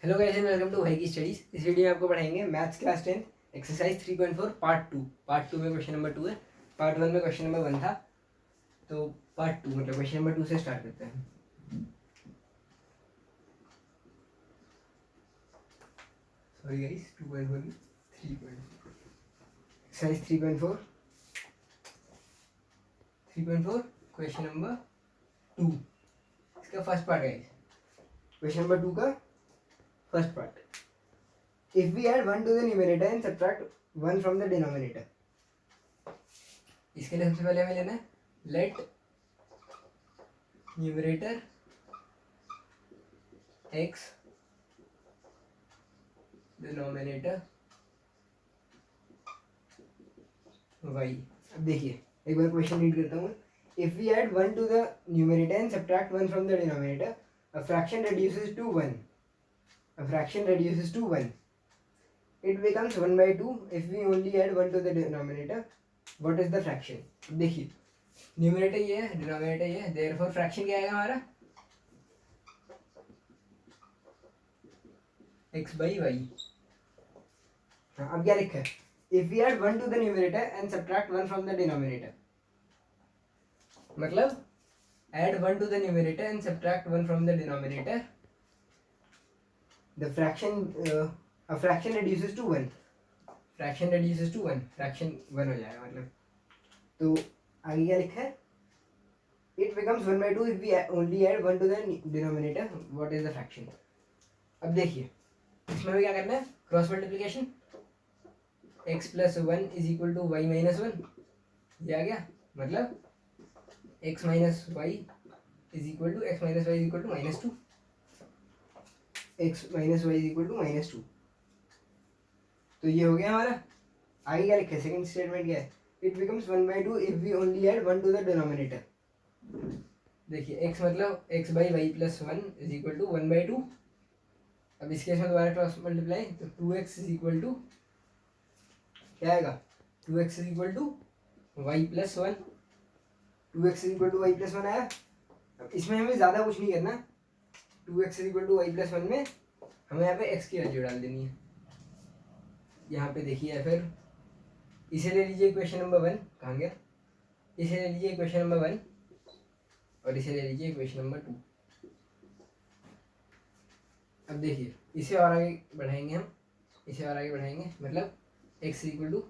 Hello guys and welcome to भाई की studies. इस वीडियो में आपको पढ़ाएंगे मैथ्स क्लास 10 एक्सरसाइज 3.4 पार्ट 2 में क्वेश्चन नंबर 2 है। पार्ट 1 में क्वेश्चन नंबर 1 था, तो पार्ट 2 मतलब क्वेश्चन नंबर 2 से स्टार्ट करते हैं। सॉरी गाइस, 2.4 में 3.4 एक्सरसाइज 3.4 क्वेश्चन नंबर 2, इसका फर्स्ट पार्ट है। क्वेश्चन नंबर 2 का first part, if we add 1 to the numerator and subtract 1 from the denominator, इसके लिए सबसे पहले हमें लेना है let numerator x denominator y। अब देखिए एक बार क्वेश्चन रीड करता हूँ। if we add 1 to the numerator and subtract 1 from the denominator, a fraction reduces to 1. A fraction reduces to 1. It becomes 1 by 2 if we only add 1 to the denominator. What is the fraction? देखिए numerator ये है, denominator ये है, therefore fraction क्या आएगा हमारा x by y। अब क्या लिखा है? if we add 1 to the numerator and subtract 1 from the denominator, मतलब add 1 to the numerator and subtract 1 from the denominator, the fraction a fraction reduces to 1. Fraction reduces to 1, fraction 1 हो जाएगा मतलब। तो आगे क्या लिखा है? It becomes 1 by 2 if we only add 1 to the denominator. What is the fraction? अब देखिए इसमें हमें क्या करना है, cross multiplication. x plus 1 is equal to Y minus 1, ये आ गया, मतलब x minus Y is equal to X minus Y is equal to minus 2, एक्स minus Y is equal to minus 2। तो ये हो गया हमारा। आगे क्या लिखा है, सेकंड स्टेटमेंट क्या है? It becomes 1 by 2 if we only add 1 to the denominator. देखिए x मतलब x by Y plus 1 is equal to 1 by 2। अब इसके इसमें दोबारा क्रॉस मल्टीप्लाई, तो 2x इज इक्वल टू क्या आएगा, 2x is equal to Y plus 1। 2x is equal to Y plus 1 आया। अब इसमें हमें ज़्यादा कुछ नहीं करना। 2x is equal to Y plus 1 में हमें यहाँ पे x की वैल्यू डाल देनी है। यहाँ पे देखिए, फिर इसे ले लीजिए इक्वेशन नंबर 1, कहाँ गया, इसे ले लीजिए इक्वेशन नंबर 1 और इसे ले लीजिए इक्वेशन नंबर 2। अब देखिए इसे और आगे बढ़ाएंगे हम, इसे और आगे बढ़ाएंगे, मतलब x equal to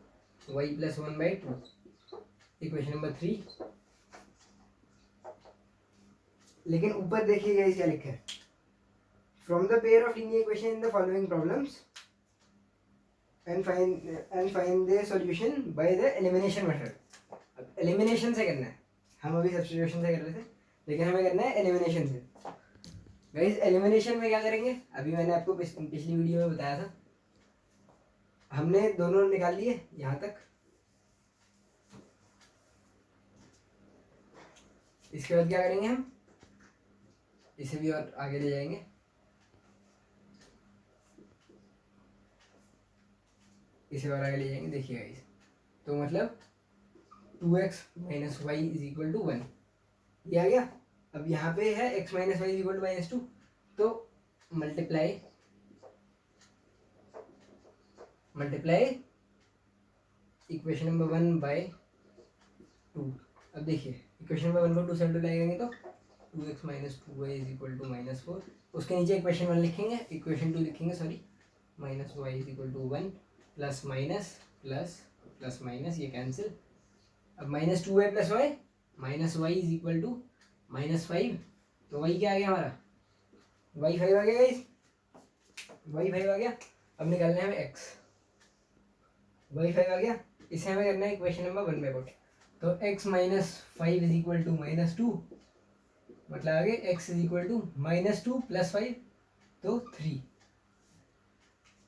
Y plus 1 by 2, equation number 3। लेकिन ऊपर देखिएगा क्या लिखा है, from the pair of linear equation in the following problems and find the solution by the elimination method। अब एलिमिनेशन से करना है, हम अभी सब्स्टिट्यूशन से कर रहे थे, लेकिन हमें करना है एलिमिनेशन से। गाइस एलिमिनेशन में क्या करेंगे, अभी मैंने आपको पिछली वीडियो में बताया था, हमने दोनों निकाल लिए यहाँ तक। इसके बाद क्या करेंगे, हम इसे भी और आगे ले जाएंगे। इसे और आगे ले जाएंगे, देखिए गाइस, तो मतलब 2x minus Y is equal to 1, ये आ गया। अब यहाँ पे है x minus Y is equal to minus 2, तो मल्टीप्लाई इक्वेशन नंबर 1 बाय 2। अब देखिए इक्वेशन नंबर 1 को 2 से मल्टीप्लाई करेंगे तो 2x minus 2y is equal to minus 4। उसके नीचे इक्वेशन 1 लिखेंगे, इक्वेशन 2 लिखेंगे, sorry, minus Y is equal to 1 plus minus plus plus minus, ये कैंसिल। अब minus 2y plus Y, minus Y is equal to minus 5, तो Y क्या आ गया हमारा, वाई 5 आ गया गाइस, वाई 5 आ गया। अब निकालना है हमें x, वाई 5 आ गया, इसे हमें करना है इक्वेशन नंबर 1 में पुट। तो x minus 5 is equal to minus 2, मतलब आगे x is equal to minus 2 plus 5, तो 3,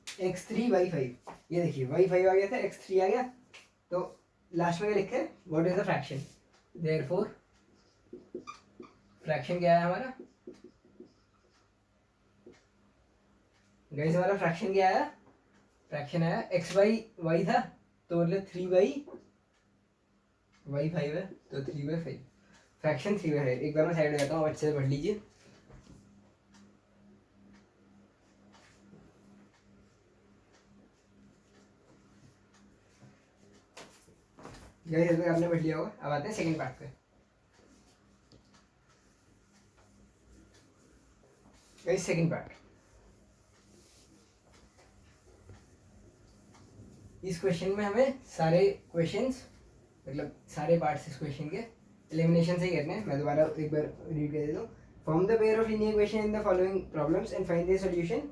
x3 y5। ये देखिए y5 आ गया था, x3 आ गया, तो लास्ट में क्या लिखे, what is the fraction, therefore fraction क्या है हमारा गाइस, हमारा फ्रैक्शन क्या आया, फ्रैक्शन आया x बाई वाई था, तो मतलब 3 बाई वाई 5 है, तो 3 बाई 5, फ्रैक्शन 3 बाई 5। एक बार मैं साइड में जाता हूँ, अच्छे से पढ़ लीजिए। गाइस अभी आपने पढ़ लिया होगा। अब आते हैं सेकंड पार्ट पे। गाइस सेकंड पार्ट, इस क्वेश्चन में हमें सारे क्वेश्चंस मतलब सारे पार्ट्स इस क्वेश्चन के एलिमिनेशन से ही करने हैं। मैं दोबारा एक बार रीड कर देता हूँ। Form the pair of linear equation in the following problems and find the solution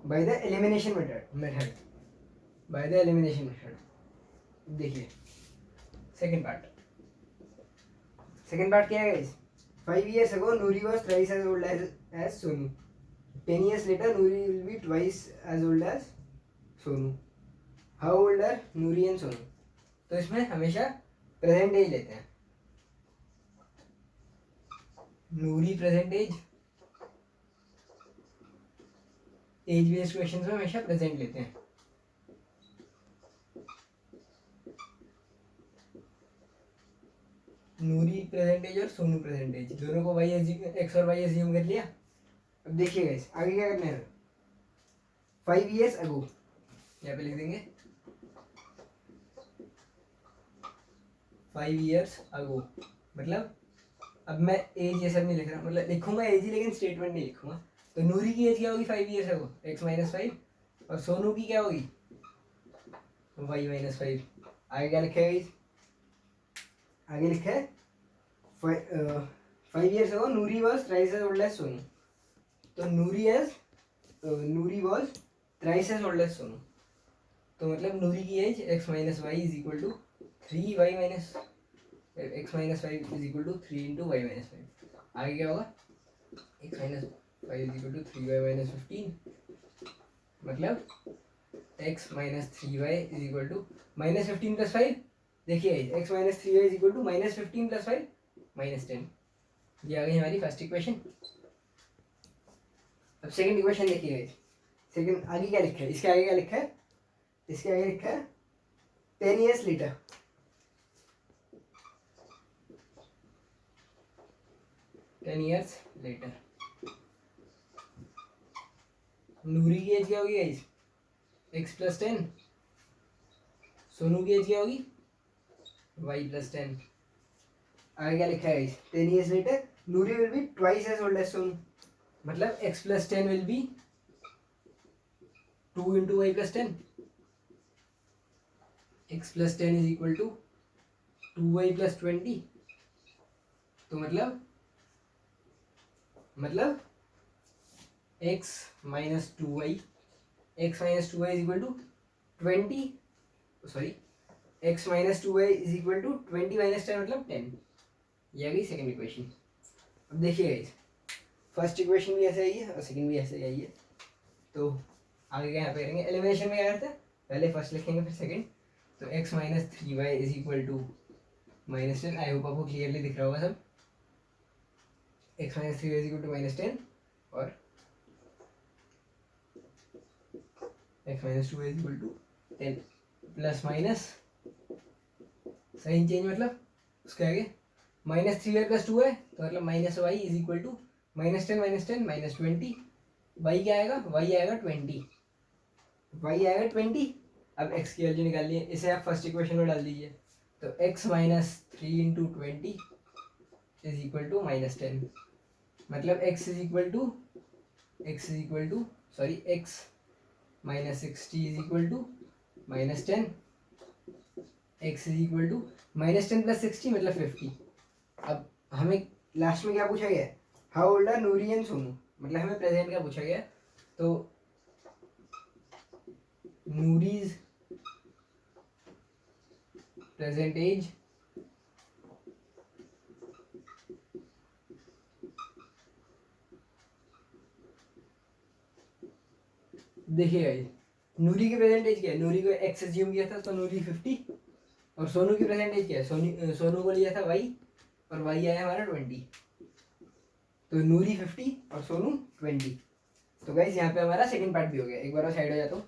by the elimination method by the elimination method. देखिए सेकंड पार्ट क्या है guys? 5 years ago Nuri was thrice as old as Sonu. 10 years later Nuri will be twice as old as Sonu. How old are Nuri and Sonu? तो इसमें हमेशा present as लेते हैं। नूरी present as based questions में हमेशा present लेते हैं। नूरी present as और सोनू प्रेजेंट एज दोनों को एक्स और वाई एज्यूम कर लिया। अब देखिए गाइस आगे क्या करना है। 5 years ago यहाँ पे लिख देंगे 5 years ago, मतलब अब मैं एज ये सब नहीं लिख रहा, मतलब लिखूंगा एज ही लेकिन स्टेटमेंट नहीं लिखूंगा। तो नूरी की एज क्या होगी 5 years ago, x-5, और सोनू की क्या होगी y-5। आगे क्या लिखा है? आगे लिखा है 5 years ago Noori was thrice as old as Sonu. तो Noori was thrice as old as Sonu, तो मतलब नूरी की age x-y is equal to 3y x-5 is equal to 3 into y-5। आगे क्या होगा? x-5 is equal to 3y-15, मतलब x-3y is equal to -15 plus 5। देखिए x-3y is equal to -15 plus 5 -10। ये आ गई हमारी फर्स्ट इक्वेशन। अब सेकंड इक्वेशन देखिए। सेकंड आगे क्या लिखा है? इसके आगे क्या लिखा है? इसके आगे लिखा है 10 years later। नूरी की एज क्या होगी गाइस? x+10। सोनू की एज क्या होगी? y+10। आगे क्या लिखा है guys? 10 years later Noori will be twice as old as Sonu, मतलब x+10 will be 2 into y+10। x+10 is equal to 2y+20। तो मतलब x minus 2y is equal to 20, sorry x minus 2y is equal to 20 minus 10 मतलब 10। ये आ गई second equation. अब देखिए first equation भी ऐसे आई है और सेकेंड भी ऐसे आई है। तो आगे क्या यहाँ पे करेंगे? एलिमिनेशन में क्या करते हैं? पहले फर्स्ट लिखेंगे फिर सेकेंड। तो x minus 3y is equal to -10। I hope आपको क्लियरली दिख रहा होगा सब। x minus 3y is equal to -10 और x minus 2y is equal to 10 plus minus sign change, मतलब उसके आगे -3y प्लस 2y, तो मतलब -y is equal to -10 -20। y क्या आएगा? y आएगा 20। y आएगा 20। अब x की वैल्यू निकाल लिए, इसे आप फर्स्ट इक्वेशन में डाल दीजिए। तो x minus 3 into 20 is equal to -10, मतलब x is equal to sorry x minus 60 is equal to -10। x is equal to -10 plus 60 मतलब 50। अब हमें लास्ट में क्या पूछा गया है? How old are Noori and Sonu, मतलब हमें प्रेजेंट का पूछा गया है। तो नूरीज प्रेजेंट एज देखिए नूरी की प्रेजेंट एज क्या है? नूरी को x एज्यूम किया था तो नूरी 50, और सोनू की प्रेजेंट एज क्या है? सोनू को लिया था y और y आया हमारा 20। तो नूरी 50 और सोनू 20। तो गाइस यहाँ पे हमारा सेकंड पार्ट भी हो गया। एक बार साइड हो जाता हूँ।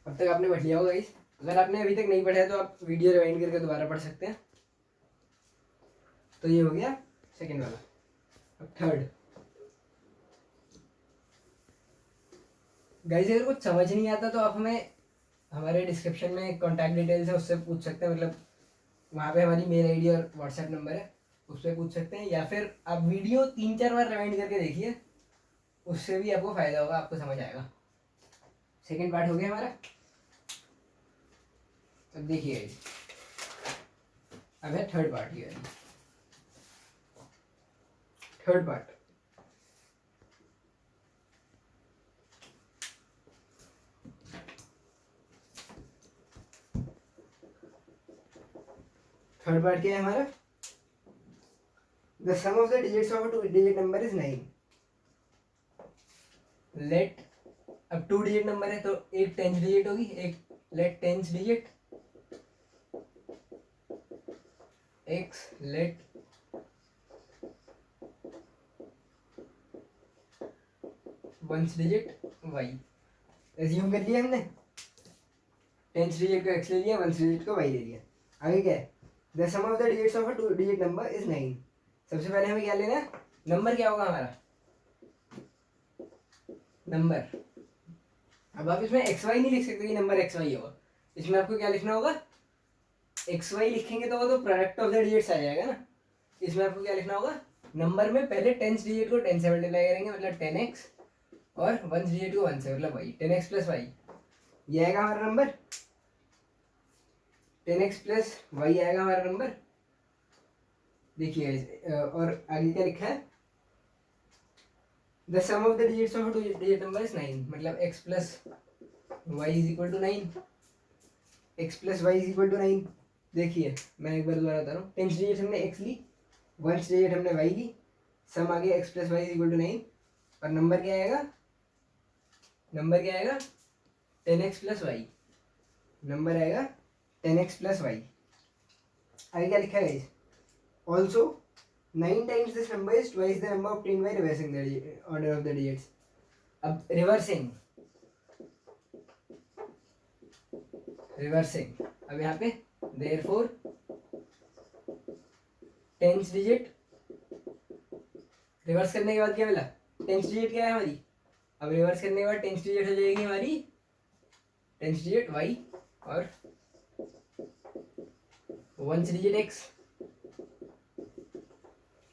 अब तक आपने पढ़ लिया होगा गाइस। अगर आपने अभी तक नहीं पढ़ा है तो आप वीडियो रिवाइंड करके दोबारा पढ़ सकते हैं। तो ये हो गया सेकंड वाला। अब थर्ड गाइस अगर कुछ समझ नहीं आता तो आप हमें हमारे डिस्क्रिप्शन में कॉन्टैक्ट डिटेल्स है, उससे पूछ सकते हैं। मतलब वहाँ पे हमारी मेल आईडी और व्हाट्सएप नंबर है, उस पर पूछ सकते हैं। या फिर आप वीडियो 3-4 बार रिवाइंड करके देखिए, उससे भी आपको फ़ायदा होगा, आपको समझ आएगा। सेकेंड पार्ट हो गया हमारा। अब देखिए गाइस, अब है थर्ड पार्ट। ये थर्ड पार्ट। थर्ड पार्ट क्या है हमारा? The sum of the digits of a two digit number is 9। Let, अब 2 डिजिट नंबर है तो एक 10th डिजिट होगी, एक let 10th digit x, let 1st digit y। Assume कर लिया हमने, 10th डिजिट को x ले लिया, 1st डिजिट को y ले लिया। आगे क्या है? The sum of the digits of a two digit number is 9। सबसे पहले हमें क्या लेना है? नंबर क्या होगा हमारा? नंबर। अब आप इसमें एक्स वाई नहीं लिख सकते कि नंबर एक्स वाई होगा। इसमें आपको क्या लिखना होगा? एक्स वाई लिखेंगे तो वो तो प्रोडक्ट ऑफ द डिजिट्स आ जाएगा ना। इसमें आपको क्या लिखना होगा? नंबर में पहले 10th डिजिट को 10 से मल्टीप्लाई करेंगे, मतलब 10x, और 1st डिजिट को 1 से, मतलब y, 10x प्लस वाई। ये आएगा हमारा नंबर, 10x प्लस वाई आएगा हमारा नंबर। देखिए और आगे क्या लिखा है? The sum of the digits of two digit number is 9, मतलब x plus Y is equal to 9। x plus Y is equal to 9। देखिए मैं एक बार दोबारा बता रहा हूँ। 10th डिजिट हमने x ली, 1st डिजिट हमने y ली, सम आ गया x plus Y is equal to 9, और नंबर क्या आएगा? नंबर क्या आएगा? 10x plus Y. नंबर आएगा 10x प्लस वाई। आगे क्या लिखा है? Also 9 times this number is twice the number obtained by reversing the order of the digits. अब रिवर्सिंग, अब यहाँ पे देयरफॉर 10th डिजिट रिवर्स करने के बाद क्या मिला? 10th डिजिट क्या है हमारी? अब रिवर्स करने के बाद 10th डिजिट हो जाएगी हमारी 10th डिजिट y, और 1st डिजिट x।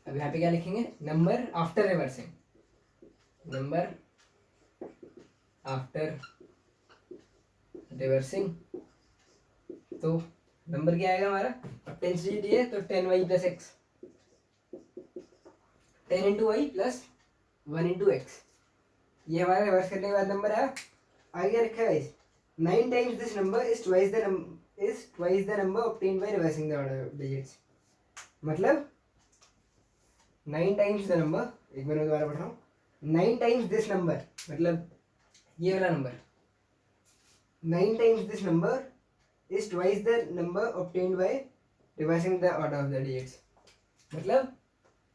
अब यहाँ पे क्या लिखेंगे? Number after reversing, number after reversing. तो नंबर क्या आएगा हमारा? अब 10th डिजिट ये है तो 10y plus X, 10 into Y plus 1 into X. ये हमारा रिवर्स करने के बाद नंबर आया। आगे क्या लिखा है? 9 times this number is twice the number obtained by reversing the order of digits. मतलब 9 टाइम्स द नंबर, एक बार मैं दोबारा पढ़ रहा हूँ। 9 टाइम्स दिस नंबर, मतलब ये वाला number, 9 times this number is twice the number obtained by reversing the order of the digits. मतलब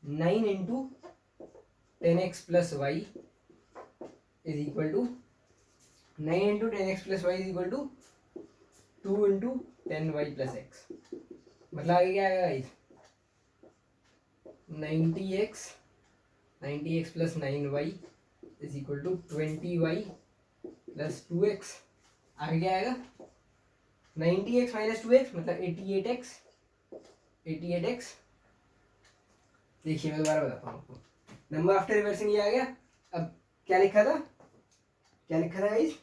9 into 10x plus Y is equal to 9 into 10x plus Y is equal to 2 into 10y plus X. मतलब आगे क्या आएगा guys? 90x plus 9y is equal to 20y plus 2x। आगे क्या आएगा? 90x minus 2x मतलब 88x। देखिए मैं दोबारा बताता हूँ आपको। नंबर आफ्टर रिवर्सिंग ये आ गया। अब क्या लिखा था? Guys?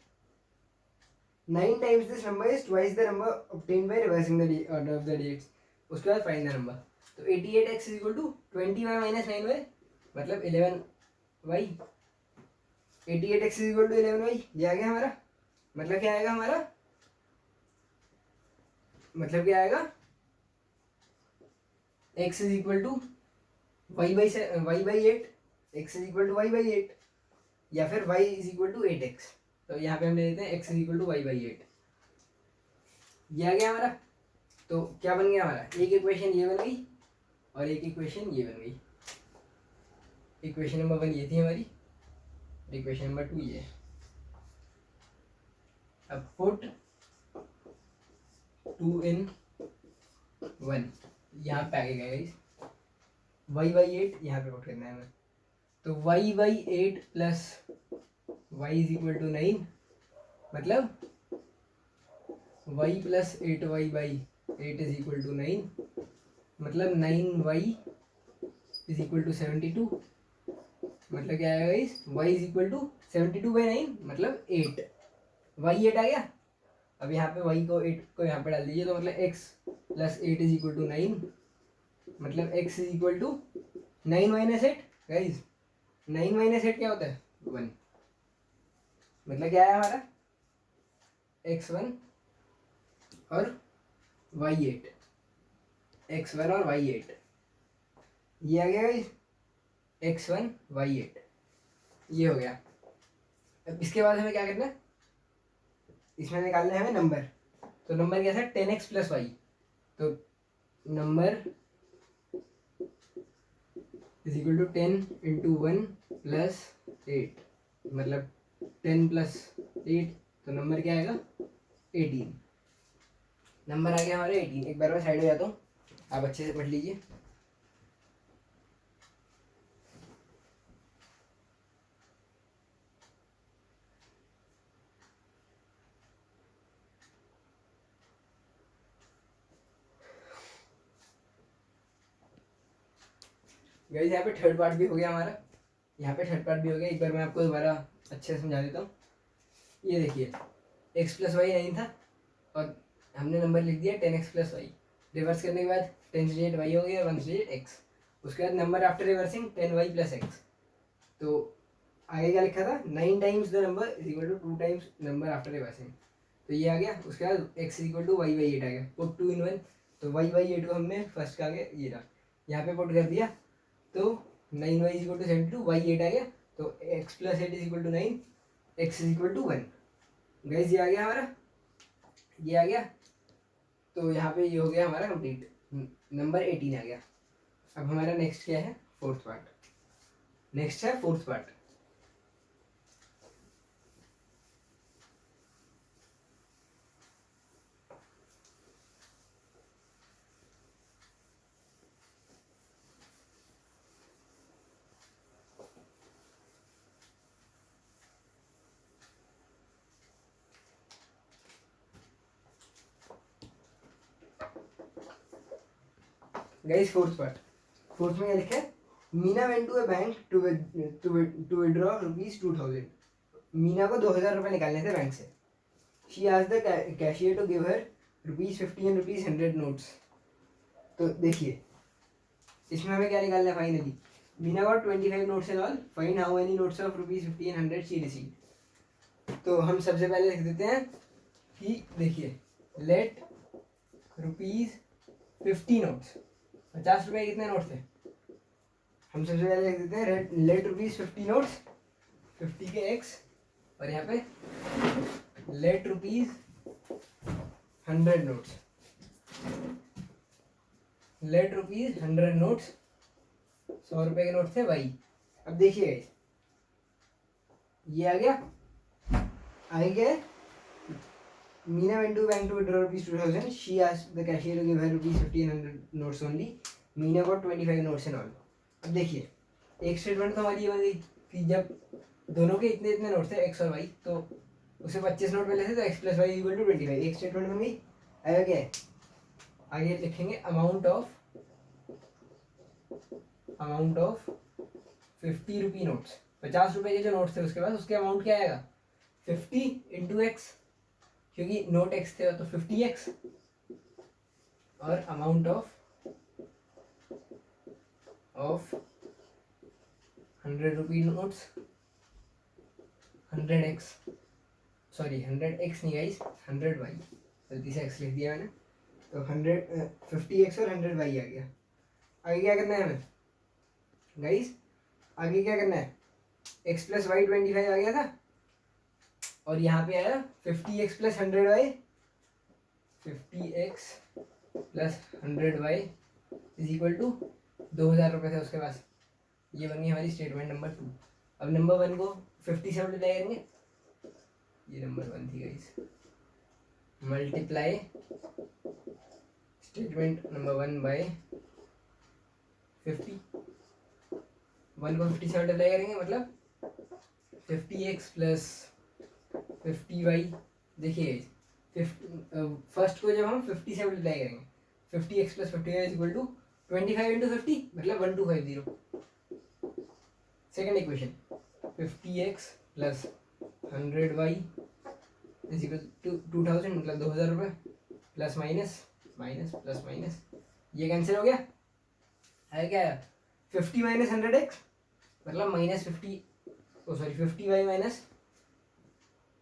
9 times this number is twice the number obtained by reversing the order of the digits. उसके बाद फाइंड द नंबर। तो 88x is equal to 20y minus 9y, मतलब 11y। 88x is equal to 11y, ये आ गया हमारा। मतलब क्या आएगा हमारा? मतलब क्या आएगा? x is equal to y by 8, x is equal to y by 8, या फिर y is equal to 8x। तो यहाँ पे हम ले लेते हैं x is equal to y by 8। ये आ गया हमारा। तो क्या बन गया हमारा? एक इक्वेशन ये बन गई और एक इक्वेशन ये बन गई। इक्वेशन नंबर 1 ये थी हमारी, इक्वेशन नंबर 2 ये। अब पुट 2 in 1 यहाँ पे आगे गया गाइस। y बाई 8 यहाँ पे पुट करना है हमें। तो y by 8 plus y is equal to 9, मतलब y plus 8y by 8 is equal to 9, मतलब 9y इज इक्वल टू 72। मतलब क्या आएगा इस y is equal to 72 by 9, मतलब 8। y 8 आ गया। अब यहाँ पे y को 8 को यहाँ पे डाल दीजिए, तो मतलब x plus 8 is equal to 9, मतलब x is equal to 9 minus 8। Guys 9 minus 8 क्या होता है? 1। मतलब क्या है हमारा? x1 और y8, x1 और y8, ये आ गया गाइज x1 y8, ये हो गया। अब इसके बाद हमें क्या करना है? इसमें निकालना है हमें नंबर। तो नंबर क्या था? 10x plus Y. तो number is equal to 10 into 1 plus 8, मतलब 10 प्लस 8, तो नंबर क्या आएगा? 18। नंबर आ गया हमारे 18। एक बार मैं साइड हो जाता हूँ, आप अच्छे से पढ़ लीजिए। गाइस यहाँ पे थर्ड पार्ट भी हो गया हमारा, यहाँ पे थर्ड पार्ट भी हो गया। एक बार मैं आपको दोबारा अच्छे से समझा देता हूँ। ये देखिए x प्लस वाई 9 था और हमने नंबर लिख दिया 10x प्लस वाई। रिवर्स करने के बाद 10 से डिजिट y हो गया, 1 से डिजिट x। उसके बाद number after reversing 10y plus x। तो आगे क्या लिखा था? 9 times the number is equal to 2 times number after reversing. तो ये आ गया। उसके बाद x is equal to y by 8 आ गया। पुट 2 इन 1, तो y बाई 8 को हमने फर्स्ट का आगे ये रहा, यहाँ पे पुट कर दिया, तो 9y is equal to 72, y 8 आ गया, तो x plus 8 is equal to 9, x is equal to 1। Guys ये आ गया हमारा, ये आ गया। तो यहाँ पे ये हो गया हमारा कंप्लीट, नंबर 18 आ गया। अब हमारा नेक्स्ट क्या है? Fourth part. नेक्स्ट है fourth part. Guys fourth part, fourth में क्या लिखा है? Meena went to a bank to withdraw rupees 2000। Meena को 2000 रुपये निकालने थे बैंक से। She asked the cashier to give her rupees 50 and rupees 100 notes. तो देखिए इसमें हमें क्या निकालना है finally? Meena got 25 notes and all, find how many notes of rupees 50 and 100 she received. तो हम सबसे पहले लिख देते हैं कि देखिए लेट रुपीज 50 नोट्स, 50 रुपए कितने नोट थे? हम सबसे पहले लिख देते हैं लेट रुपीज 50 नोट्स, 50 के x, और यहाँ पे let rupees 100 notes, let rupees 100 notes, 100 रुपए के नोट थे भाई। अब देखिए ये आ गया, आ गया। Meena went to bank to withdraw rupees 2000. She asked the cashier to give her rupees 50 and 100 notes only. Meena got 25 notes and all. अब देखिए एक स्टेटमेंट तो हमारी ये बन गई कि जब दोनों के इतने इतने नोट थे x और y, तो उसे 25 नोट मिले थे, तो x plus y equal to 25। एक स्टेटमेंट बन गई। आगे क्या है? आगे लिखेंगे अमाउंट ऑफ 50 रुपी नोट्स। 50 रुपए के जो नोट्स थे उसके पास, उसके अमाउंट क्या आएगा? 50 इंटू एक्स, क्योंकि नोट एक्स थे तो 50x, और amount of 100 rupee notes 100x, sorry 100x नहीं गाइस, 100y, गलती से x लिख दिया मैंने। तो 50x और 100y आ गया। आगे क्या करना है हमें गाइस? आगे क्या करना है? x प्लस वाई 25 आ गया था, और यहाँ पे आया 50x plus 100y, 50x plus 100y is equal to 2000 रुपये थे उसके पास। ये बन गई हमारी स्टेटमेंट नंबर 2। अब नंबर 1 को 50 से मल्टीप्लाई करेंगे, ये नंबर 1 थी guys, multiply statement number 1 by 50। 1 को 50 से मल्टीप्लाई करेंगे मतलब 50x प्लस 50y। देखिए फर्स्ट को जब हम 50 से मल्टीप्लाई करेंगे 50x plus 50y is equal to 25 into 50 मतलब 1250। Second equation 50x plus 100y is equal to 2000 मतलब 2000 रुपये plus minus minus plus minus ये कैंसिल हो गया है क्या 50 माइनस 100x मतलब minus 50 sorry 50y minus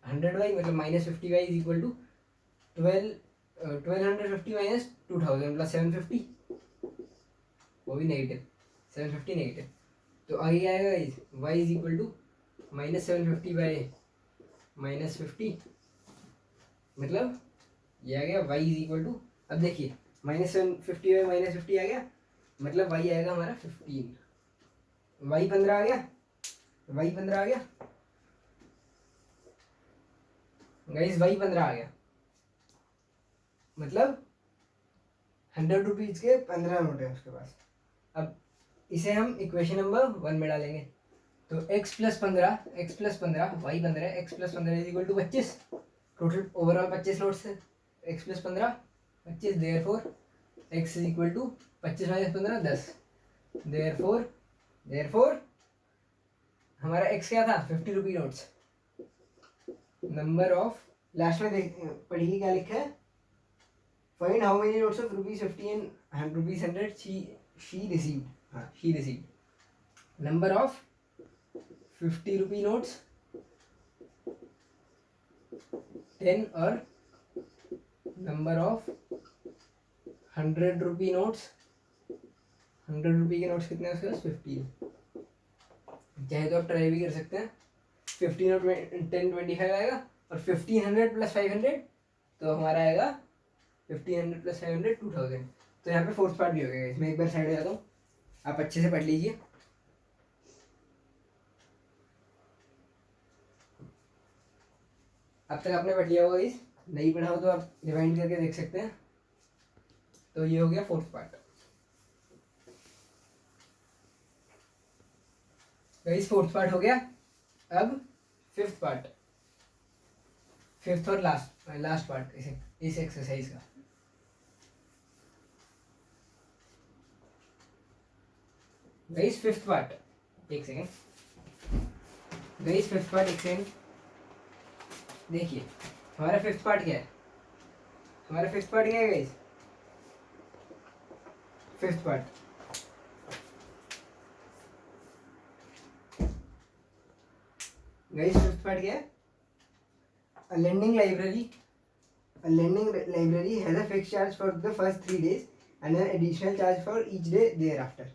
100y मतलब minus 50y is equal to 1250 minus 2000 plus 750 वो भी नेगेटिव 750 नेगेटिव तो आगे क्या आएगा y is equal to minus 750 by minus 50 मतलब ये आ गया y इज इक्वल टू अब देखिए माइनस 750 बाई माइनस 50 आ गया मतलब y आएगा हमारा 15 y 15 आ गया y 15 आ गया गाइस y 15 आ गया मतलब 100 रुपीज के 15 नोट है उसके पास। अब इसे हम इक्वेशन नंबर 1 में डालेंगे तो x plus 15 y 15 x plus 15 is equal to 25 total overall 25 notes है x plus 15 25 therefore x is equal to 25 minus 15 10 therefore हमारा x क्या था 50 rupee notes number of last में पढ़िए क्या लिखा है find how many notes of ₹50 and ₹100 she received हाँ she received number of 50 rupee notes 10 और नंबर ऑफ 100 रुपी नोट्स 100 रुपी के नोट्स कितने हैं उसके पास 15 चाहे तो आप ट्राई भी कर सकते हैं 15 और 10 25 आएगा और 1500 प्लस 500 तो हमारा आएगा 1500 प्लस 500 2000 तो यहाँ पे फोर्थ पार्ट भी हो गया इसमें एक बार साइड हो जाता हूँ आप अच्छे से पढ़ लीजिए। अब तक आपने पढ़ लिया होगा इस नहीं पढ़ा हो तो आप रिवाइंड करके देख सकते हैं। तो ये हो गया fourth part. Guys fourth part हो गया। अब फिफ्थ पार्ट फिफ्थ और लास्ट पार्ट इस एक्सरसाइज का। गाइस फिफ्थ पार्ट एक सेकेंड गाइस फिफ्थ पार्ट एक सेकेंड देखिए हमारा फिफ्थ पार्ट क्या है गाइस फिफ्थ पार्ट क्या है A lending library has a fixed charge for the first 3 days and an additional charge for each day thereafter।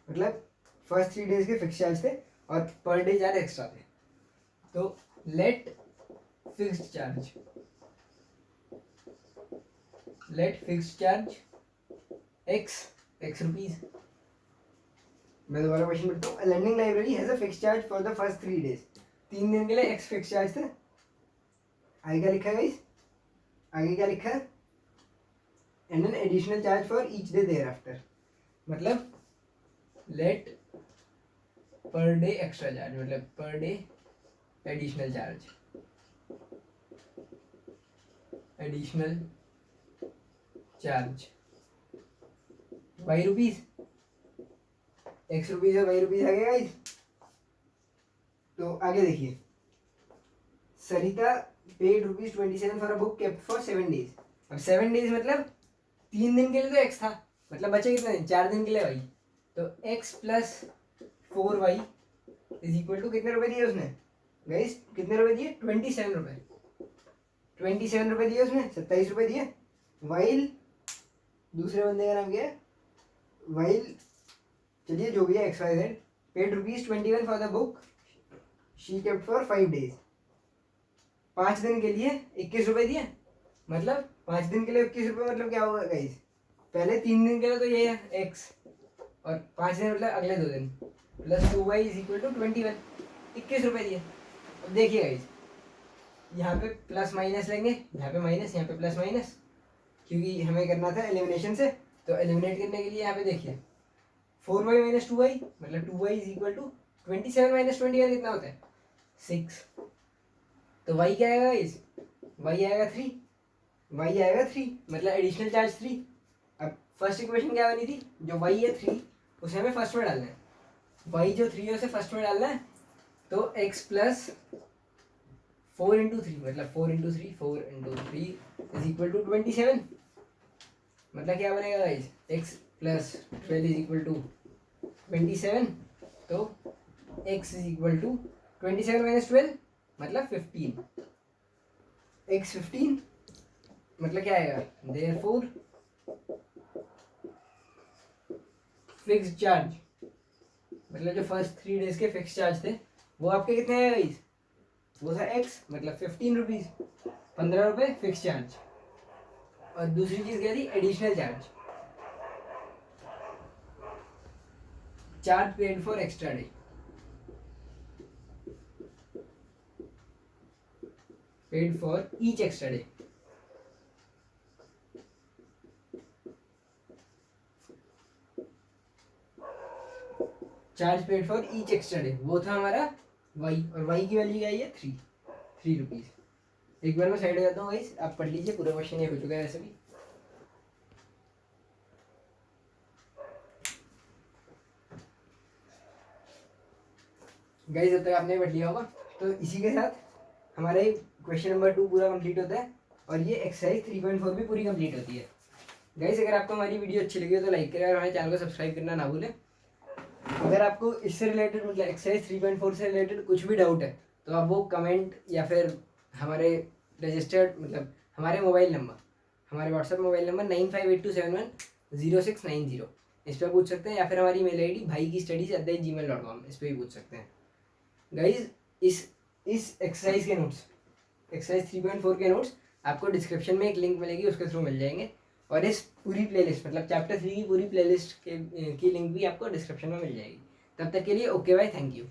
मतलब first 3 days के fix charge थे और पर डे चार्ज एक्स्ट्रा थे। तो let fixed charge x rupees. मैं दोबारा question पढ़ता हूँ। Lending library has a fix charge for the first 3 days 3 दिन के लिए x फिक्स चार्ज थे। आगे क्या लिखा है गाइस आगे क्या लिखा है and an additional charge for each day thereafter मतलब late per day extra charge मतलब per day additional charge y rupees x rupees है y रुपीज आ गया गाइस। तो आगे देखिए Sarita paid ₹27 for a book kept for 7 days. अब 7 days मतलब 3 दिन के लिए तो x था मतलब बचे कितने दिन 4 दिन के लिए y तो x plus 4y is equal to कितने रुपए दिए उसने गाइस कितने रुपए दिए 27 रुपए दिए उसने 27 रुपए दिए। वाइल दूसरे बंदे का नाम क्या है वाइल चलिए जो भी है XYZ paid ₹21 for the book she kept for 5 days 5 दिन के लिए 21 रुपए दिए मतलब 5 दिन के लिए 21 रुपए मतलब क्या होगा गाइस पहले 3 दिन के लिए तो ये है x और 5 दिन मतलब अगले 2 दिन plus 2y is equal to 21 21 रुपए दिए। अब देखिए गाइस यहाँ पे प्लस माइनस लेंगे यहाँ पे माइनस यहाँ पे प्लस माइनस क्योंकि हमें करना था एलिमिनेशन से तो एलिमिनेट करने के लिए यहाँ पे देखिए 4y माइनस 2y मतलब 2y is equal to 27 minus 21 कितना होता है 6। तो y क्या आएगा गाइस, y आएगा 3, y आएगा 3 मतलब एडिशनल चार्ज 3। अब फर्स्ट इक्वेशन क्या बनी थी, जो y है 3 उसे हमें फर्स्ट में डालना है, y जो 3 है उसे फर्स्ट में डालना है। तो x प्लस 4 इंटू 3 मतलब 4 into 3, 4 into 3 is equal to 27। मतलब क्या बनेगा guys, x plus 12 is equal to 27। तो x is equal to 27 minus 12 मतलब 15। x 15 मतलब क्या आएगा, देयरफॉर फिक्स्ड चार्ज, मतलब जो फर्स्ट 3 डेज के फिक्स चार्ज थे वो आपके कितने आए गाइस, वो था x मतलब 15 रुपीज़, 15 रुपये फिक्स चार्ज। और दूसरी चीज़ क्या थी, additional charge, charge paid for extra day, paid for each extra day. Charge paid for each extra day वो था हमारा y, और y की वैल्यू क्या है, 3 रुपीज़। एक बार मैं साइड हो जाता हूँ गाइस, आप पढ़ लीजिए, पूरा क्वेश्चन ये हो चुका है वैसे भी। गाइस जब तक आपने पढ़ लिया होगा तो इसी के साथ हमारा ये क्वेश्चन नंबर 2 पूरा कंप्लीट होता है और ये एक्सरसाइज 3.4 भी पूरी कंप्लीट होती है। गाइस अगर आपको हमारी वीडियो अच्छी लगी हो तो लाइक करें और हमारे चैनल को सब्सक्राइब करना ना भूलें। अगर आपको इससे रिलेटेड मतलब एक्सरसाइज 3.4 से रिलेटेड कुछ भी डाउट है तो आप वो कमेंट या फिर हमारे रजिस्टर्ड मतलब हमारे मोबाइल नंबर, हमारे व्हाट्सएप मोबाइल नंबर 9582710690 इस पर पूछ सकते हैं, या फिर हमारी मेल आई डी bhaikistudies@gmail.com इस पर भी पूछ सकते हैं। गाइज इस एक्सरसाइज के नोट्स, एक्सरसाइज 3.4 के नोट्स आपको डिस्क्रिप्शन में एक लिंक मिलेगी, उसके थ्रू मिल जाएंगे। और इस पूरी प्लेलिस्ट मतलब चैप्टर 3 की पूरी प्लेलिस्ट की लिंक भी आपको डिस्क्रिप्शन में मिल जाएगी। तब तक के लिए ओके बाय, थैंक यू।